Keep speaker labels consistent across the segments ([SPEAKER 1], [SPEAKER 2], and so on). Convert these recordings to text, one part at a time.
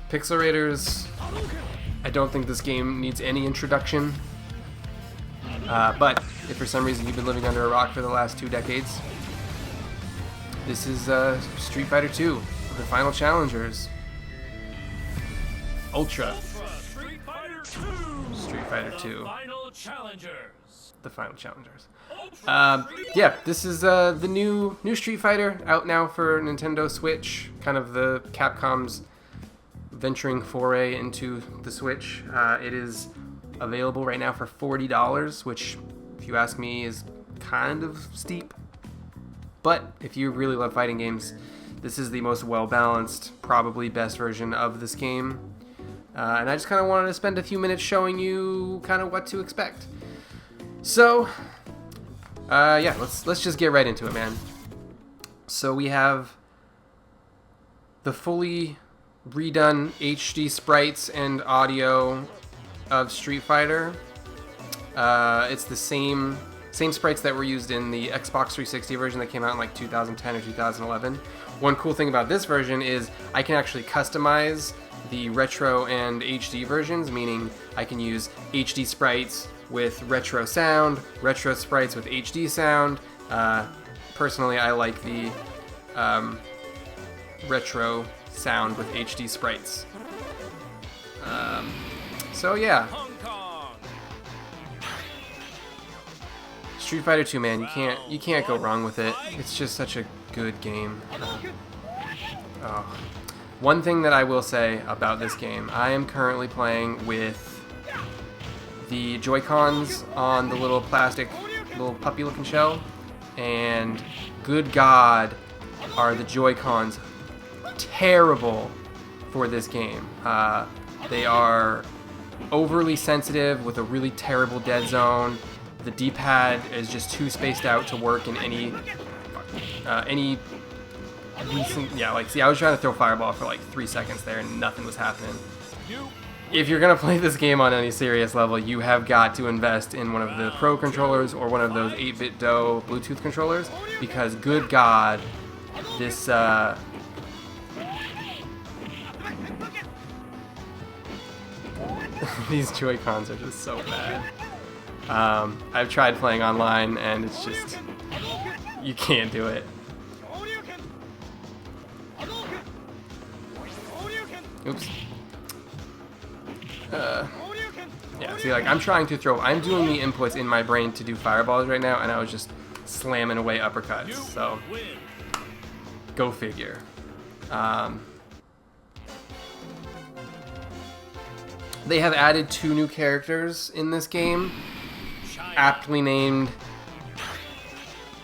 [SPEAKER 1] Pixelraters, I don't think this game needs any introduction. But if for some reason you've been living under a rock for the last 2 decades, this is Street Fighter 2, the final challengers. Ultra. Street Fighter 2. The final challengers. Yeah, this is the new Street Fighter out now for Nintendo Switch. Kind of the Capcom's venturing foray into the Switch. It is available right now for $40, which, if you ask me, is kind of steep. But if you really love fighting games, this is the most well-balanced, probably best version of this game. And I just kind of wanted to spend a few minutes showing you kind of what to expect. So, yeah, let's just get right into it, man. So we have the fully redone HD sprites and audio of Street Fighter. It's the same sprites that were used in the Xbox 360 version that came out in like 2010 or 2011. One cool thing about this version is I can actually customize the retro and HD versions, meaning I can use HD sprites with retro sound, retro sprites with HD sound. Personally, I like the retro sound with HD sprites. So yeah, Street Fighter 2, man, you can't go wrong with it. It's just such a good game. One thing that I will say about this game, I am currently playing with the Joy-Cons on the little plastic, little puppy-looking shell, and good God, are the Joy-Cons terrible for this game. They are overly sensitive with a really terrible dead zone. The D-pad is just too spaced out to work in any recent, yeah, like, see, I was trying to throw Fireball for like 3 seconds there and nothing was happening. If you're gonna play this game on any serious level, you have got to invest in one of the Pro controllers or one of those 8-bit DOE Bluetooth controllers, because good God, this these Joy-Cons are just so bad. I've tried playing online and it's just, you can't do it. Oops. Yeah, see, like, I'm doing the inputs in my brain to do fireballs right now, and I was just slamming away uppercuts, so go figure. They have added 2 new characters in this game, aptly named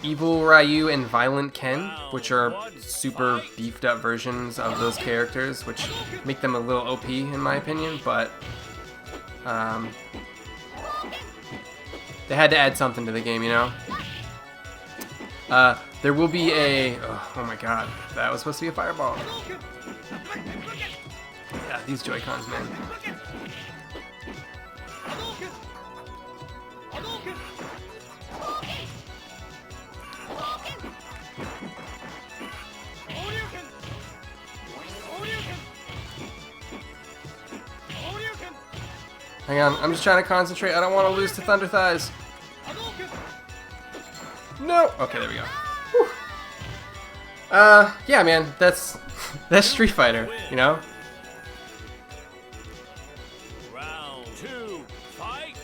[SPEAKER 1] Evil Ryu and Violent Ken, which are super beefed up versions of those characters, which make them a little OP in my opinion, but they had to add something to the game, you know? There will be a... Oh my God, that was supposed to be a fireball. Yeah, these Joy-Cons, man. Hang on, I'm just trying to concentrate. I don't want to lose to Thunder Thighs. No! Okay, there we go. Whew. Yeah, man, that's Street Fighter, you know?
[SPEAKER 2] Round 2, fight!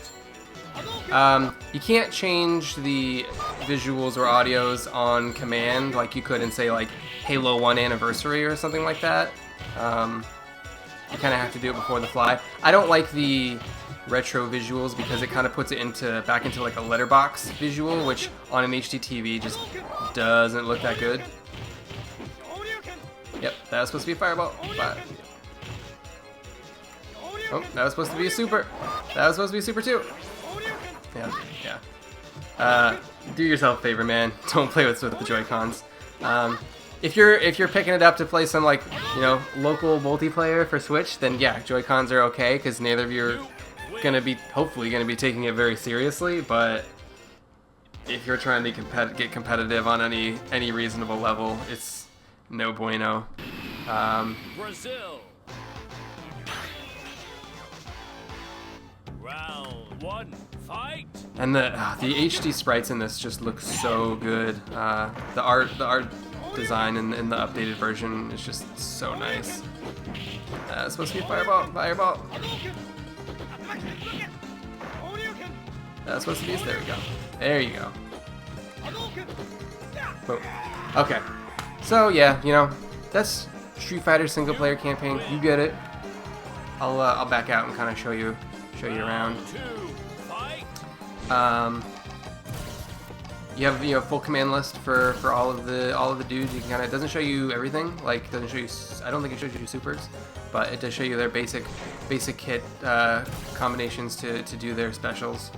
[SPEAKER 1] You can't change the visuals or audios on command like you could in, say, like, Halo 1 Anniversary or something like that. You kind of have to do it before the fly. I don't like the retro visuals because it kind of puts it back into like a letterbox visual, which on an HD TV just doesn't look that good. Yep, that was supposed to be a fireball. But... oh, that was supposed to be a super. That was supposed to be a super too. Yeah. Do yourself a favor, man. Don't play with the Joy-Cons. If you're picking it up to play some, like, you know, local multiplayer for Switch, then yeah, Joy-Cons are okay because neither of you are hopefully gonna be taking it very seriously. But if you're trying to get competitive on any reasonable level, it's no bueno.
[SPEAKER 2] Brazil. Round 1, fight!
[SPEAKER 1] And the HD sprites in this just look so good. The art design in the updated version is just so nice. It's supposed to be fireball. That's supposed to be there we go. There you go. Boom. Okay. So yeah, you know, that's Street Fighter single player campaign. You get it. I'll back out and kind of show you around. You have full command list for all of the dudes. You can kind of, it doesn't show you everything. Like, doesn't show you. I don't think it shows you supers, but it does show you their basic hit combinations to do their specials.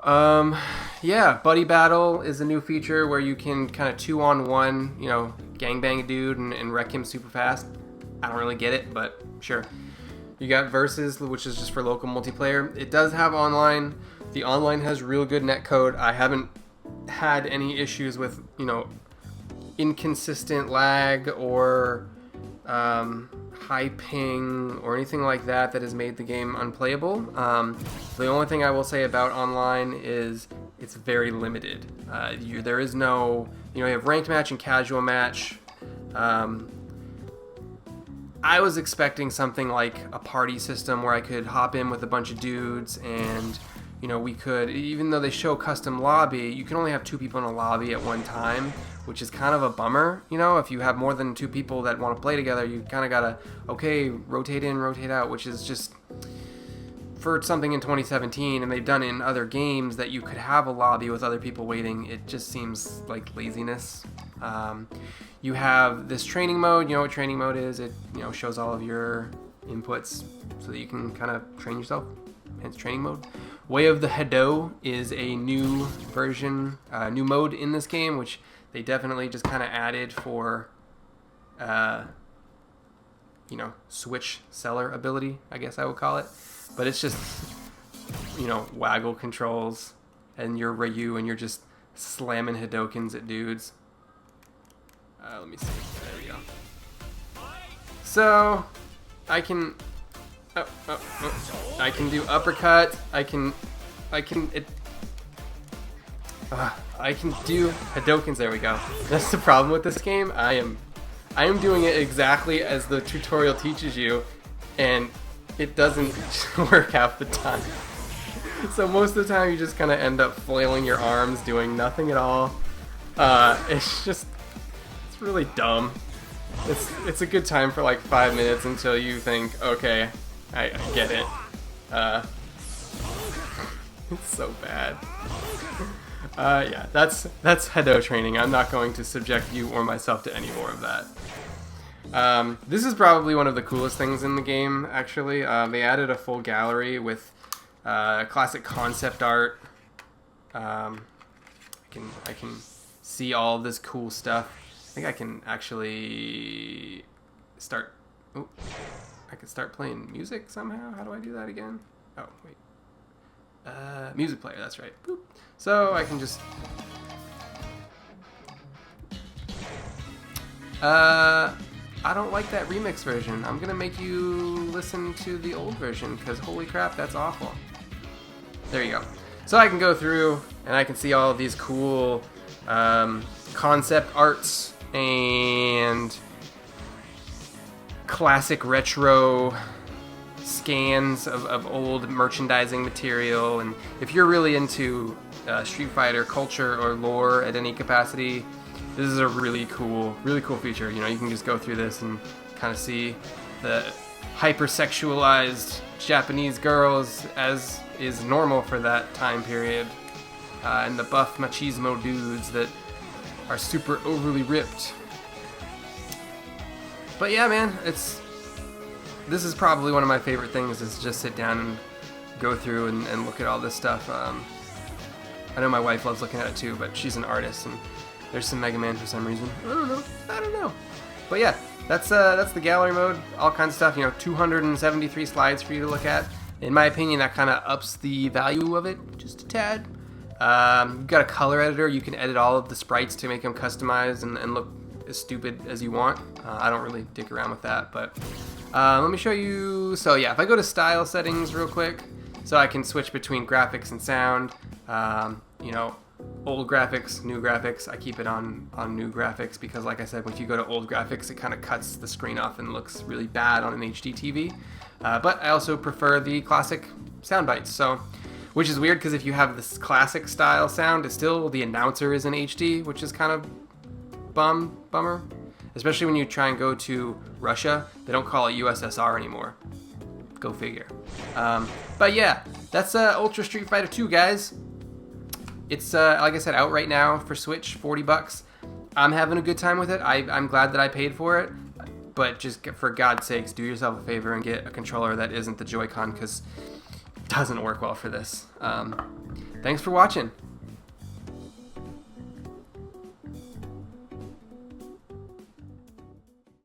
[SPEAKER 1] Yeah, Buddy Battle is a new feature where you can kind of 2-on-1, you know, gangbang a dude and wreck him super fast. I don't really get it, but sure. You got Versus, which is just for local multiplayer. It does have online. The online has real good netcode. I haven't had any issues with, you know, inconsistent lag or high ping or anything like that has made the game unplayable. The only thing I will say about online is it's very limited. There is no, you have ranked match and casual match. I was expecting something like a party system where I could hop in with a bunch of dudes and, we could, even though they show custom lobby, you can only have 2 people in a lobby at one time, which is kind of a bummer. If you have more than 2 people that want to play together, you kind of gotta, rotate in, rotate out, which is just, for something in 2017, and they've done it in other games, that you could have a lobby with other people waiting. It just seems like laziness. You have this training mode. You know what training mode is? It shows all of your inputs so that you can kind of train yourself. Hence training mode. Way of the Hedo is a new version, new mode in this game, which they definitely just kind of added for, Switch seller ability, I guess I would call it. But it's just, waggle controls, and you're Ryu, and you're just slamming Hadokens at dudes. Let me see. There we go. So, I can do uppercut. I can do Hadokens. There we go. That's the problem with this game. I am doing it exactly as the tutorial teaches you, and it doesn't work half the time. So most of the time you just kind of end up flailing your arms, doing nothing at all. It's really dumb. It's a good time for like 5 minutes until you think, okay, I get it. It's so bad. Yeah, that's Hedo training. I'm not going to subject you or myself to any more of that. This is probably one of the coolest things in the game, actually. They added a full gallery with classic concept art. I can see all of this cool stuff. I think I can actually start... Oh, I can start playing music somehow. How do I do that again? Oh, wait. Music player, that's right. Boop. So I can just... I don't like that remix version. I'm gonna make you listen to the old version, because holy crap, that's awful. There you go. So I can go through and I can see all of these cool concept arts and classic retro scans of old merchandising material. And if you're really into Street Fighter culture or lore at any capacity, this is a really cool feature. You can just go through this and kind of see the hypersexualized Japanese girls as is normal for that time period, and the buff machismo dudes that are super overly ripped. But yeah, man, this is probably one of my favorite things, is just sit down and go through and look at all this stuff. I know my wife loves looking at it too, but she's an artist, and there's some Mega Man for some reason. I don't know. But yeah, that's the gallery mode. All kinds of stuff. 273 slides for you to look at. In my opinion, that kind of ups the value of it just a tad. You've got a color editor. You can edit all of the sprites to make them customized and look as stupid as you want. I don't really dick around with that, but Let me show you. So yeah, if I go to style settings real quick, so I can switch between graphics and sound. You know, old graphics, new graphics. I keep it on new graphics because, like I said, if you go to old graphics, it kind of cuts the screen off and looks really bad on an HD TV. But I also prefer the classic sound bites. So, which is weird because if you have this classic style sound, it's still the announcer is in HD, which is kind of bummer. Especially when you try and go to Russia, they don't call it USSR anymore. Go figure. But yeah, that's Ultra Street Fighter 2, guys. It's like I said, out right now for Switch, $40. I'm having a good time with it. I'm glad that I paid for it. But just for God's sakes, do yourself a favor and get a controller that isn't the Joy-Con because it doesn't work well for this. Thanks for watching.